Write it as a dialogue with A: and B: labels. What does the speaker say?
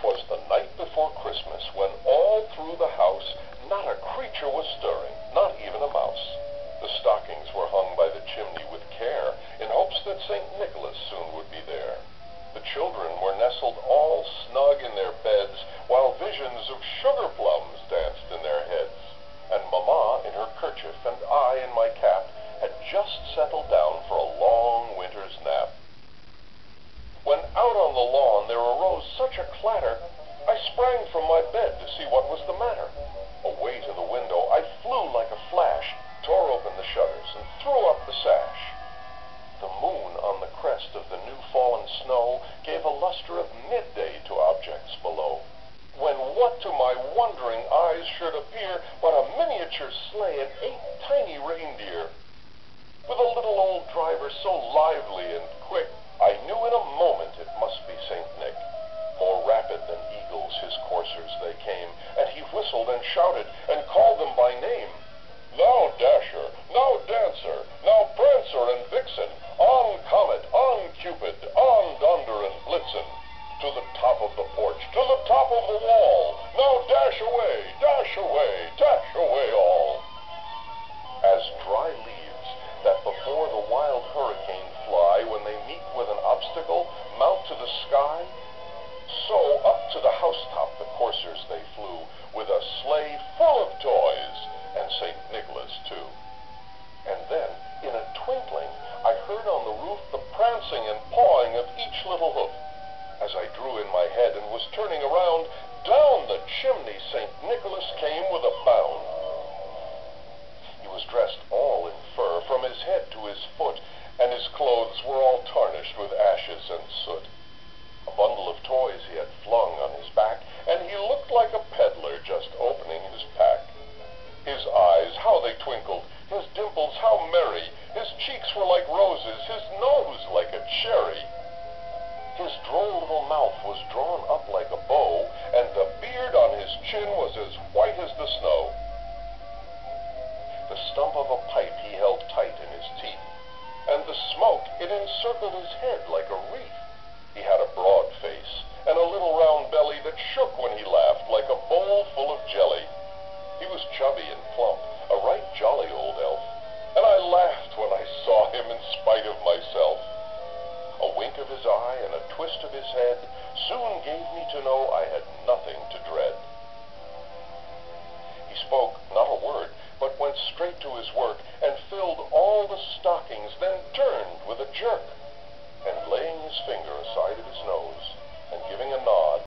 A: 'Twas the night before Christmas, when all through the house not a creature was stirring, not even a mouse. The stockings were hung by the chimney with care, in hopes that St. Nicholas soon would be there. The children were nestled all snug in their beds, while visions of sugar plums danced in their heads. And Mamma in her kerchief and I in my cap had just settled down for a long winter's nap. When out on the lawn there arose such a clatter, I sprang from my bed to see what was the matter. Away to the window I flew like a flash, tore open the shutters, and threw up the sash. The moon on the crest of the new-fallen snow gave a luster of midday to objects below, when what to my wondering eyes should appear but a miniature sleigh and 8 tiny reindeer. With a little old driver so lively and quick, I knew in a moment it must be St. Nick. More rapid than eagles his coursers they came, and he whistled and shouted and called them by name. Now Dasher, now Dancer, now Prancer and Vixen, on Comet, on Cupid, on Donder and Blitzen, to the top of the porch, to the top of the wall, now dash away, dash away, dash away all. As dry leaves that before the wild hurricane fly when they meet with an obstacle, mount to the sky, so up to the housetop the coursers they flew, with a sleigh full of toys, and St. Nicholas too. And then, in a twinkling, I heard on the roof the prancing and pawing of each little hoof. As I drew in my head and was turning around, down the chimney St. Nicholas came with a bound. He was dressed all in fur, from his head to his foot, and his clothes were all tarnished with ashes and soot. A bundle of toys he had flung on his back, and he looked like a peddler just opening his pack. His eyes, how they twinkled, his dimples, how merry, his cheeks were like roses, his nose like a cherry. His droll little mouth was drawn up like a bow, and the beard on his chin was as white as the snow. The stump of a pipe he held tight in his teeth, and the smoke, it encircled his head like a wreath. He had a broad face, and a little round belly that shook when he laughed like a bowl full of jelly. He was chubby and plump, a right jolly old elf, and I laughed when I saw him in spite of myself. A wink of his eye and a twist of his head soon gave me to know I had nothing to dread. He spoke not a word, but went straight to his work, and filled all the stockings, then turned with a jerk, and laying his finger aside of his nose, and giving a nod,